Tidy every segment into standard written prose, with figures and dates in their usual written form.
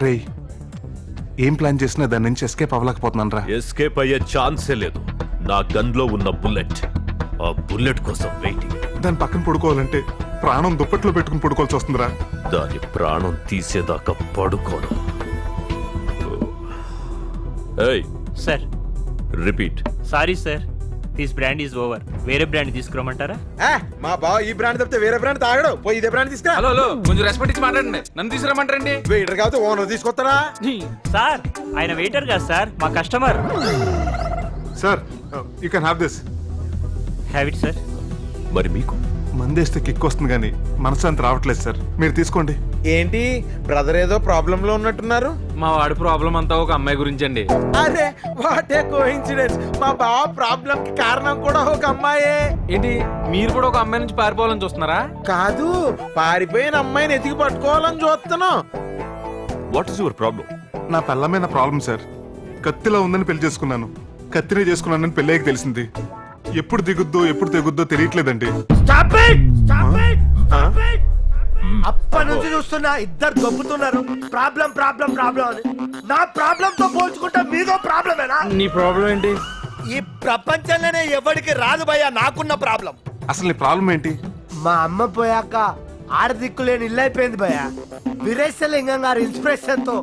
రే ఏం ప్లాన్ చేసినా దాని నుంచి ఎస్కేప్ అవ్వలేకపోతున్నాను రా. ఎస్కేప్ అయ్యే ఛాన్సే లేదు. నా గన్ లో ఉన్న బుల్లెట్, ఆ బుల్లెట్ కోసం వెయిటింగ్. దాని పక్కన పడుకోవాలంటే ప్రాణం దుప్పట్లో పెట్టుకుని పడుకోవాల్సి వస్తుందిరా. దాని ప్రాణం తీసేదాకా పడుకోను. ఏయ్ sir repeat. Sorry sir, this brand is over. వేరే బ్రాండ్ తీసుకురమ్మంటారా? మా బావ ఈ బ్రాండ్ తప్పితే వేరే బ్రాండ్ తాగడు. పోయి ఇదే బ్రాండ్ తీసుకురా. హలో కొంచెం రెస్పెక్ట్ ఇచ్చి మాట్లాడండి. నన్ను తీసుకురమ్మంటారండి. వెయిటర్ కాకపోతే ఓనర్ తీసుకొస్తారా? సార్ ఆయన వెయిటర్ కాదు సార్, మా customer. Sir you can have this. Have it sir. మరి మీకు మందేస్తే కిక్ వస్తుంది కానీ మనశ్శాంతి రావట్లేదు సార్, మీరు తీసుకోండి. ఏంటి బ్రదర్ ఏదో ప్రాబ్లం లో ఉన్నట్టున్నారు? మా వాడి ప్రాబ్లం అంతా ఒక అమ్మాయి గురించి అండి. అరే వాట్ ఏ కోఇన్సిడెన్స్. మా బావ ప్రాబ్లం కి కారణం కూడా ఒక అమ్మాయే. ఏంటి మీరు కూడా ఒక అమ్మాయి నుంచి పారిపోవాలని చూస్తున్నారా? కాదు, పారిపోయిన అమ్మాయిని ఎతికి పట్టుకోవాలని చూస్తున్నాం. What is your problem? నా పెళ్ళమైన ప్రాబ్లం సార్. కత్తిలో ఉందని పెళ్లి చేసుకున్నాను, కత్తినే చేసుకున్నానని పెళ్ళేకి తెలిసింది. ఎప్పుడు దిగుద్దో ఎప్పుడు తెగుద్దో తెలియట్లేదండి. అప్పటి నుంచి చూస్తున్నా ఇద్దరు దొబ్బుతున్నారు. ప్రాబ్లం ప్రాబ్లం ప్రాబ్లం అని. నా ప్రాబ్లం తో పోల్చుకుంటే మీదో ప్రాబ్లమేనా? నీ ప్రాబ్లం ఏంటి? ఈ ప్రపంచంలోనే ఎవరికి రాదు భయ్యా నాకున్న ప్రాబ్లం. అసలు నీ ప్రాబ్లం ఏంటి? మా అమ్మ పోయాక ఆడదిక్కు లేని ఇల్లు అయిపోయింది భయ్యా. వీరేశలింగం గారి ఇన్స్పిరేషన్ తో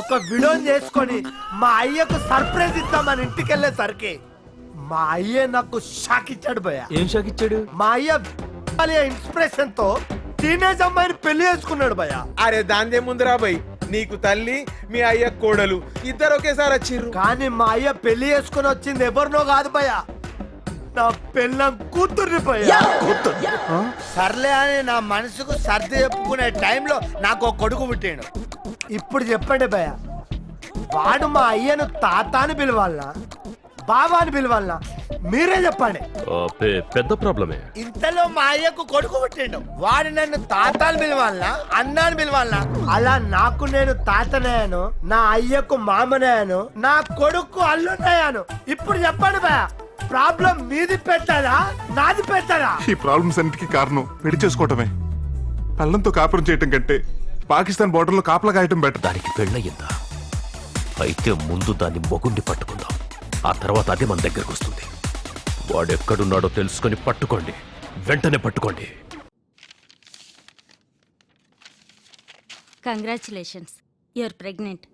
ఒక వీడియోని చేసుకొని మా అయ్యకు సర్ప్రైజ్ ఇద్దామని ఇంటికి వెళ్ళేసరికి మా అయ్య నాకు షాక్ ఇచ్చాడు భయ్యా. ఏం షాక్ ఇచ్చాడు? మా అయ్య ఇన్స్పిరేషన్ తో టీనేజ్ అమ్మాయిని పెళ్లి చేసుకున్నాడు భయ్యా. అరే దాందే ముందురా భయ్, నీకు తల్లి మీ అయ్య కోడలు ఇద్దరు ఒకేసారి వచ్చిర్రు. కానీ మా అయ్య పెళ్లి చేసుకుని వచ్చింది ఎవరినో కాదు భయ్యా, నా పెళ్ళం కూతుర్ని భయ్యా. సర్లే అని నా మనసుకు సర్ది చెప్పుకునే టైంలో నాకు ఒక కొడుకు పుట్టాడు. ఇప్పుడు చెప్పండి భయ్యా, వాడు మా అయ్యను తాత అని పిలవాలనా బాబా అని పిలవాలనా? మీరే చెప్పండి. పెద్ద ప్రాబ్లమే. ఇంతలో మా అయ్యకు కొడుకు పుట్టిండు. వాడు నన్ను తాత అని పిలవాలనా అన్న అని పిలవాలనా? అలా నాకు నేను తాతనయ్యాను, నా అయ్యకు మామనయ్యాను, నా కొడుకు అల్లునయ్యాను. ఇప్పుడు చెప్పండి భయ్యా, ప్రాబ్లం మీది పెట్టదా నాది పెట్టదా? ఈ ప్రాబ్లమ్స్ అన్నిటికీ కారణం పెళ్లి చేసుకోవటమే. పెళ్ళంతో కాపురం చేయటం కంటే పాకిస్తాన్ బోర్డర్లో కాపలా కాయటం బెటర్. దానికి పెళ్ళయిందా? అయితే ముందు దాన్ని మొగుండి పట్టుకుందాం, ఆ తర్వాత అదే మన దగ్గరకు వస్తుంది. వాడెక్కడున్నాడో తెలుసుకొని పట్టుకోండి, వెంటనే పట్టుకోండి. Congratulations, you're pregnant.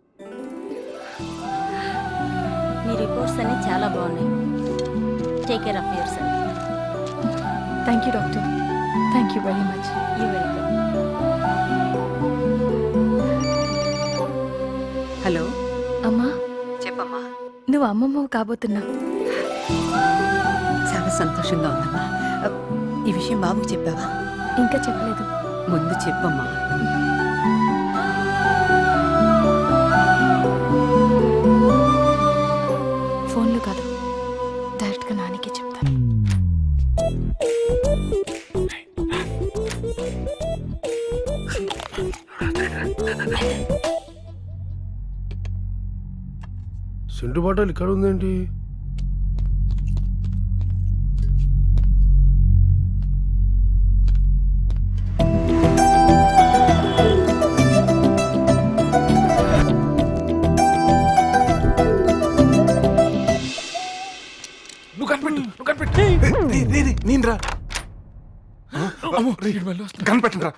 మీ రిపోర్ట్స్ అన్ని చాలా బాగున్నాయి. Take care of yourself. Thank you doctor, thank you very much. You welcome. Hello అమ్మా. చెప్పమ్మా. నువ్వు అమ్మమ్మ కాబోతున్నావు. చాలా సంతోషంగా ఉందమ్మా. ఈ విషయం బాబుకి చెప్పావా? ఇంకా చెప్పలేదు. ముందు చెప్పమ్మా. ఫోన్లో కాదు, డైరెక్ట్గా నాన్నకే చెప్తాను. సింటు బాటలు ఇక్కడ ఉందేంటి? నువ్వు కనిపెట్టు. నేనురా. కనిపెట్టండి రా.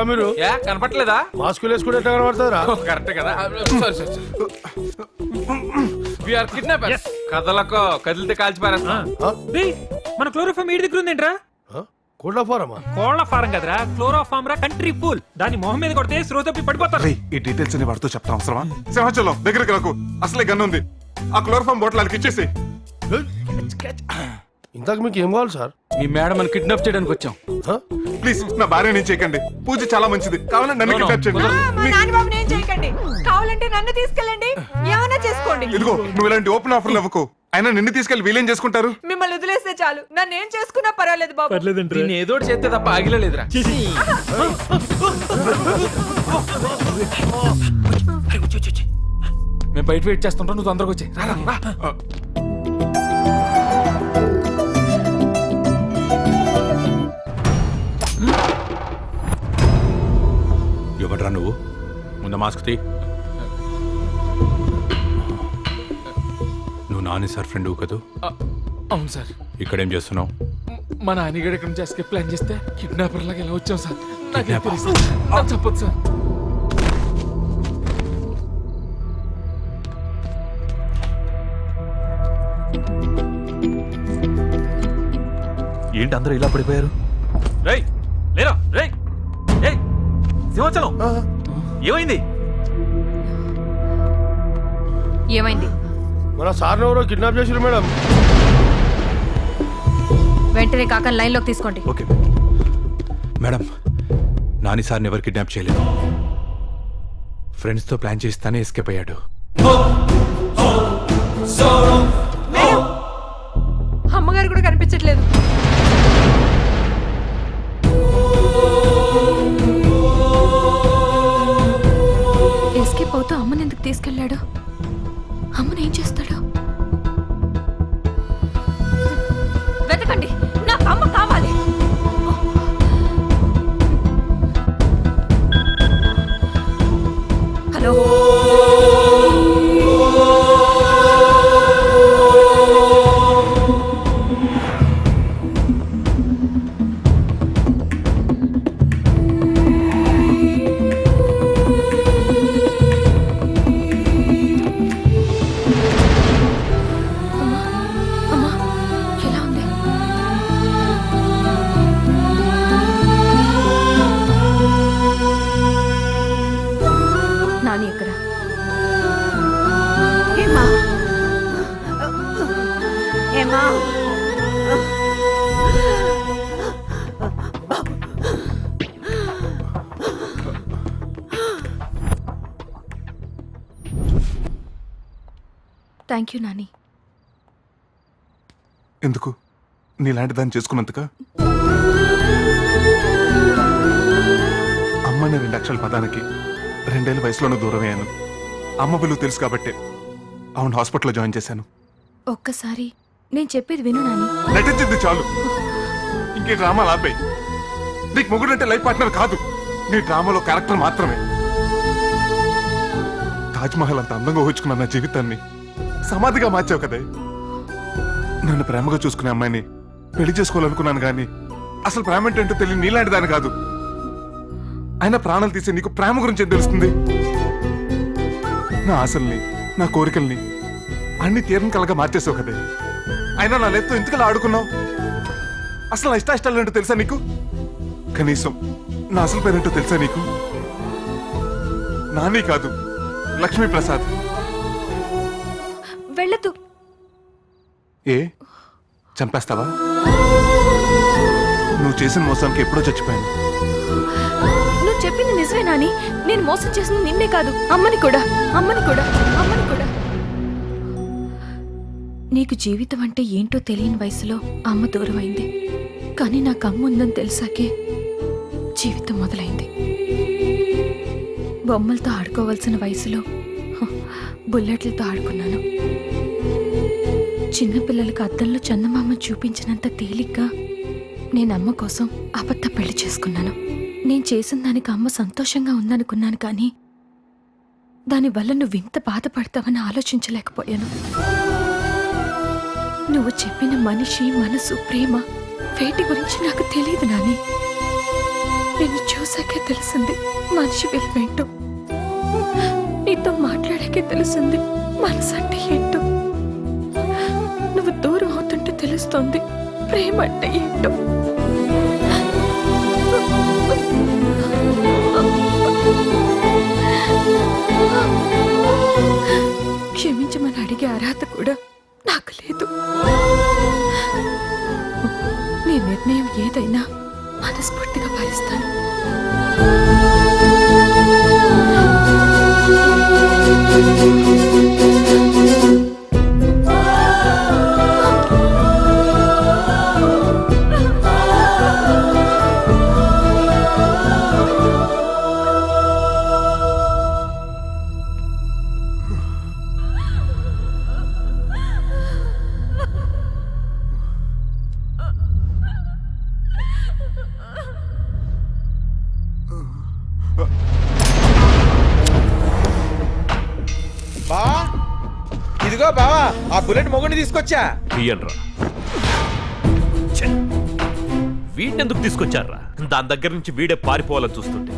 మీరు ఏ కనపట్లేదా? మాస్కులు వేసుకుంటే ఎట్లా కనబడతారా? కరెక్ట్ కదా. We are kidnappers. కదలకో, కదిలితే కాల్చి పారేస్తాం. మన క్లోరోఫామ్ ఈడి దగ్గర ఉందేంట్రా? కోళ్ళ ఫారమా? కోళ్ల ఫారం కదరా, క్లోరోఫామ్ రా, కంట్రీ ఫుల్. దాని మొహం మీద కొడితే శ్రోతప్పి పడిపోతారు. రేయ్, ఈ డీటెయిల్స్ అన్ని వాడితో చెప్తాం అవసరమా? సింహాచలం దగ్గరికి రాకు, అసలే గన్ ఉంది. ఆ క్లోరోఫామ్ బాటిల్ వాళ్ళకి ఇచ్చేసి. ఇంతకు మీకు ఏం కావాలి సార్? మీ మేడం మనం కిడ్నాప్ చేయడానికి వచ్చాం. ప్లీజ్ నా భార్య నేను చేయకండి. పూజ చాలా మంచిది, కావాలంటే నన్ను కిడ్నాప్ చేయండి. కావాలంటే నన్ను తీసుకెళ్ళండి, ఏమైనా చేసుకోండి. ఇదిగో నువ్వు ఇలాంటి ఓపెన్ ఆఫర్లు ఇవ్వకు. అయినా నిన్ను తీసుకెళ్లి వీలేం చేసుకుంటారు? మిమ్మల్ని వదిలేస్తే చాలు, నన్ను ఏం చేసుకున్నా పర్వాలేదు బాబు. దీన్ని ఏదో ఒకటి చేస్తే తప్ప ఆగిలేదురా. మేము బయట వెయిట్ చేస్తుంటాం, నువ్వు తొందరగా వచ్చి. ఎవడ్రా నువ్వు? ముందు మాస్క్ తీ. నువ్వు నాని సార్ ఫ్రెండ్ కదూ? అవును సార్. ఇక్కడేం చేస్తున్నావు? మా నాన్నగారు ఇక్కడ నుంచి ఎస్కేప్ ప్లాన్ చేస్తే కిడ్నాపర్ లాగా ఎలా వచ్చాం సార్? నాకేం Kidnapper? తెలుసు. నాకు చెప్పొద్దు సార్. ఏంటి అందరూ ఇలా పడిపోయారు? రేయ్ లేరా రేయ్. ఏయ్ సింహాచలం, ఏమైంది? ఏమైంది? మన సార్ని ఎవరో కిడ్నాప్ చేసారు మేడం. వెంటనే కాకని లైన్లోకి తీసుకోండి. ఓకే మేడం, నాని సార్ని ఎవరు కిడ్నాప్ చేయలేదు. ఫ్రెండ్స్తో ప్లాన్ చేస్తానే ఎస్కేప్ అయ్యాడు. అమ్మగారు కూడా కనిపించట్లేదు. ఎస్కేప్ అవుతూ అమ్మని ఎందుకు తీసుకెళ్ళాడు? అమ్మని ఏం చేస్తాడు? వెతకండి, నాకు అమ్మ కావాలి. హలో, అమ్మా ఎలా ఉంది? నాని ఎక్కడ? ఏమా ఏమా థ్యాంక్ యూ నాని. ఎందుకు? నీలాంటి దాన్ని చేసుకున్నందుక? అమ్మని 2 అక్షరాల పదానికి 2 ఏళ్ళ వయసులోనూ దూరం అయ్యాను. అమ్మ విలువ తెలుసు కాబట్టే అవును హాస్పిటల్లో జాయిన్ చేశాను. ఒక్కసారి నేను చెప్పేది విను నాని. నటించింది చాలు, ఇంకే డ్రామాలు ఆపేయి. నీకు మొగుడంటే లైఫ్ పార్ట్నర్ కాదు, నీ డ్రామాలో క్యారెక్టర్ మాత్రమే. తాజ్మహల్ అంత అందంగా ఊహించుకున్న నా జీవితాన్ని సమాధిగా మార్చావు కదే. నన్ను ప్రేమగా చూసుకునే అమ్మాయిని పెళ్లి చేసుకోవాలనుకున్నాను కానీ అసలు ప్రేమ ఏంటంటో తెలియని నీలాంటి దాని కాదు. అయినా ప్రాణాలు తీసే నీకు ప్రేమ గురించి ఏం తెలుస్తుంది? నా ఆశల్ని, నా కోరికల్ని అన్ని తీరని కలగా మార్చేసావు కదే. అయినా నా లైఫ్తో ఎందుకలా ఆడుకున్నావు? అసలు నా ఇష్టాలు ఏంటో తెలుసా నీకు? కనీసం నా అసలు పేరేంటో తెలుసా నీకు? నాని కాదు, లక్ష్మీ ప్రసాద్. వెళ్ళదు. ఏ చంపేస్తావా? నువ్వు చేసిన మోసానికి ఎప్పుడో చచ్చిపోయాను. నువ్వు చెప్పింది నిజమే నాని. నేను మోసం చేసింది నిన్నే కాదు, అమ్మని కూడా. నీకు జీవితం అంటే ఏంటో తెలియని వయసులో అమ్మ దూరమైంది. కానీ నాకు అమ్మ ఉందని తెలిసాకే జీవితం మొదలైంది. బొమ్మలతో ఆడుకోవాల్సిన వయసులో బుల్లెట్లతో ఆడుకున్నాను. చిన్నపిల్లలకు అద్దంలో చందమామ చూపించినంత తేలిగ్గా నేను అమ్మ కోసం అబద్ధ పెళ్లి చేసుకున్నాను. నేను చేసిన దానికి అమ్మ సంతోషంగా ఉందనుకున్నాను, కానీ దానివల్ల నువ్వు ఇంత బాధపడతావని ఆలోచించలేకపోయాను. నువ్వు చెప్పిన మనిషి, మనసు, ప్రేమ, వేటి గురించి నాకు తెలియదు నాని. నిన్ను చూసాకే తెలిసింది మనిషి విలువేంటో. నీతో మాట్లాడాకే తెలిసింది మనసు అంటే ఏంటో. నువ్వు దూరం అవుతుంటే తెలుస్తోంది ప్రేమ అంటే ఏంటో. క్షమించమని అడిగే అర్హత కూడా నాకు లేదు. నీ నిర్ణయం ఏదైనా మనస్ఫూర్తిగా భరిస్తాను. ఇదిగో బావా ఆ బుల్లెట్ మొగుని తీసుకొచ్చా. తీయన్రా. ఛే! వీడినెందుకు తీసుకొచ్చారా? దాని దగ్గర నుంచి వీడే పారిపోవాలని చూస్తుంటే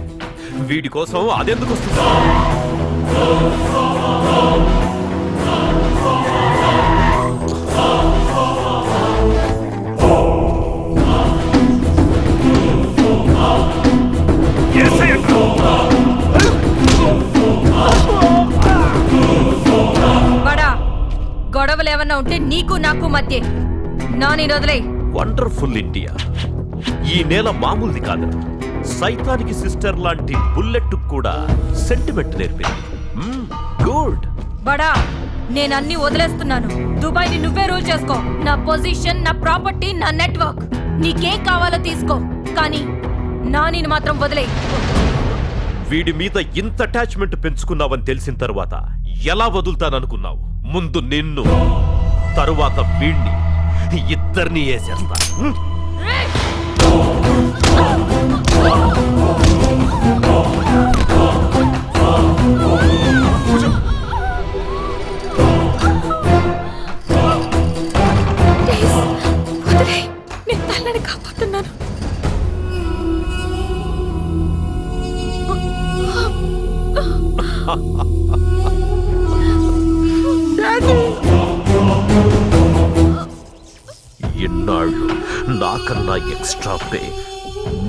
వీడి కోసం అదెందుకు వస్తుందా? బడా గొడవలు ఏమన్నా ఉంటే నీకు నాకు మధ్య నాని వదిలే. Wonderful India. ఈ నేల మామూలుది కాదు. సైతానికి సిస్టర్ లాంటి బుల్లెట్ కూడా సెంటిమెంట్ నేర్పింది. గుడ్. బడా నేను అన్ని వదిలేస్తున్నాను. దుబాయ్ ని నువ్వే రూల్ చేసుకో. నా పొజిషన్, నా ప్రాపర్టీ, నా నెట్వర్క్, నీకేం కావాలో తీసుకో, కానీ నానిని మాత్రం వదిలే. వీడి మీద ఇంత అటాచ్మెంట్ పెంచుకున్నావని తెలిసిన తర్వాత ఎలా వదులుతాననుకున్నావు? ముందు నిన్ను, తరువాత వీణ్ణి, ఇద్దరిని వేసేస్తా. నేను తల్లని కాపాడుతున్నాను. ఎన్నాళ్ళు నాకన్నా ఎక్స్ట్రా పే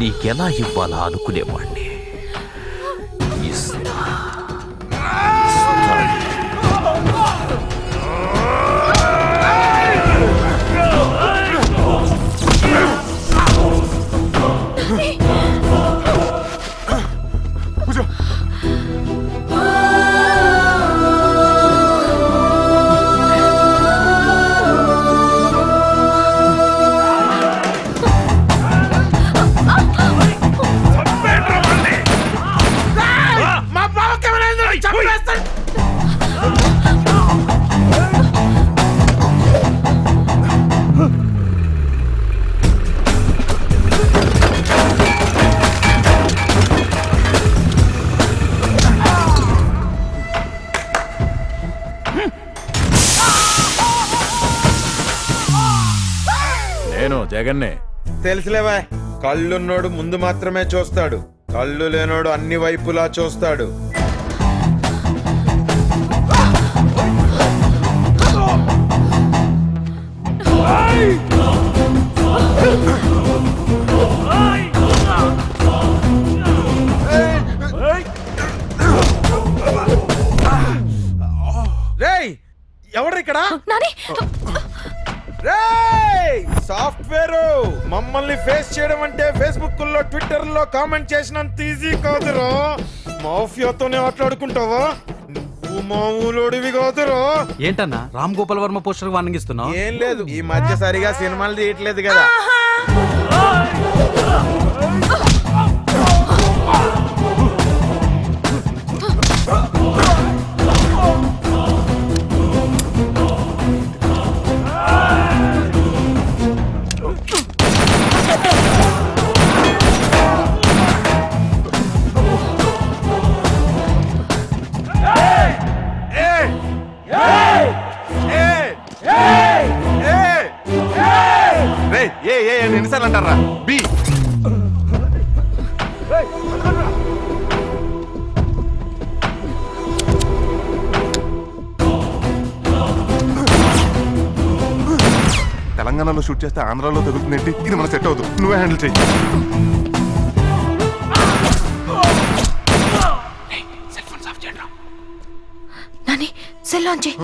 నీకెలా ఇవ్వాలా అనుకునేవాణ్ణి. ఇస్తా. నేను జగన్నే. తెలుసులేవా, కళ్ళున్నోడు ముందు మాత్రమే చూస్తాడు, కళ్ళు లేనోడు అన్ని వైపులా చూస్తాడు. రేయ్ ఎవరు ఇక్కడ? సాఫ్ట్వేర్ మమ్మల్ని ఫేస్ చేయడం అంటే ఫేస్బుక్ లో, ట్విట్టర్ లో కామెంట్ చేసినంత ఈజీ కాదురా. మాఫియాతోనే ఆటలాడుకుంటావా? నువ్వు మామూలుడివి కాదురా. ఏంటన్నా రామ్ గోపాల్ వర్మ పోస్టర్ వార్నింగ్ ఇస్తున్నావు? ఏం లేదు, ఈ మధ్య సరిగా సినిమాలు తీయట్లేదు కదా. ఎన్నిసార్లు అంటారా? బి తెలంగాణలో షూట్ చేస్తే ఆంధ్రాలో తగులుతుందేంటి? ఇది మన సెట్ అవుతుంది, నువ్వే హ్యాండిల్ చెయ్యి. నాని సెల్ ఆన్ చేయి.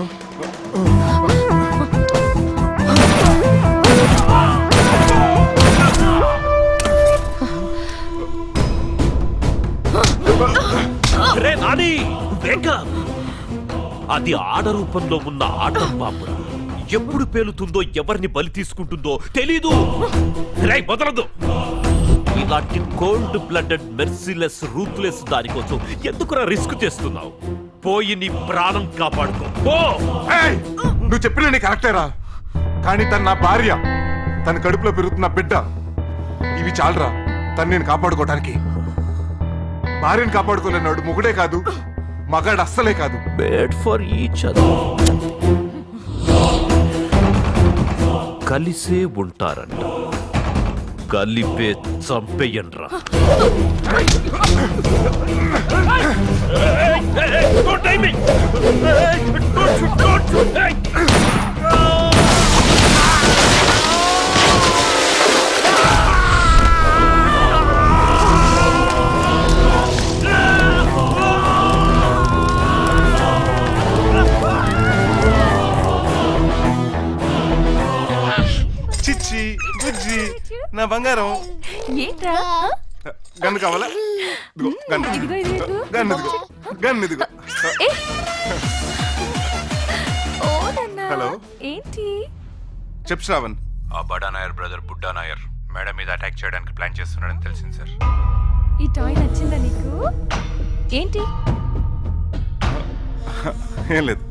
రే నాని, అది ఆడ రూపంలో ఉన్న ఆటం బాంబురా. ఎప్పుడు పేలుతుందో, ఎవరిని బలి తీసుకుంటుందో తెలీదు. రే వదలదు. ఇలాంటి కోల్డ్ బ్లడెడ్, మెర్సిలెస్, రూత్లెస్ దానికోసం ఎందుకురా రిస్క్ చేస్తున్నావు? పోయి నీ ప్రాణం కాపాడుకో. నువ్వు చెప్పిన నీ కరెక్టేరా, కానీ తను నా భార్య, తన కడుపులో పెరుగుతున్న బిడ్డ. ఇవి చాలరా తను నేను కాపాడుకోవటానికి. భార్యను కాపాడుకోలేనాడు మొగుడే కాదు, మగాడు అస్సలే కాదు. Made for each other. కలిసే ఉంటారంట. కలిపే చంపేయండ్రా. చిచ్చి బుజ్జి నా బంగారం. ఏంట్రా గన్ను కావాలా? ఇదిగో గన్ను. గన్ను ఇదిగో. గన్ను ఇదిగో. హలో ఏంటి చెప్పు శ్రావణ్. ఆ బడా నాయర్ బ్రదర్ బుడ్డా నాయర్ మేడం మీద అటాక్ చేయడానికి ప్లాన్ చేస్తున్నాడని తెలిసింది సార్. ఈ టాయ్ నచ్చిందా నీకు? ఏంటి ఏం లేదు,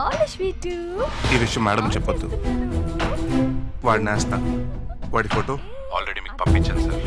ఆల్ స్వీట్. ఈ విషయం మేడం చెప్పొద్దు. వాడి నేస్తా. వాడి ఫోటో ఆల్రెడీ మీకు పంపించాను సార్.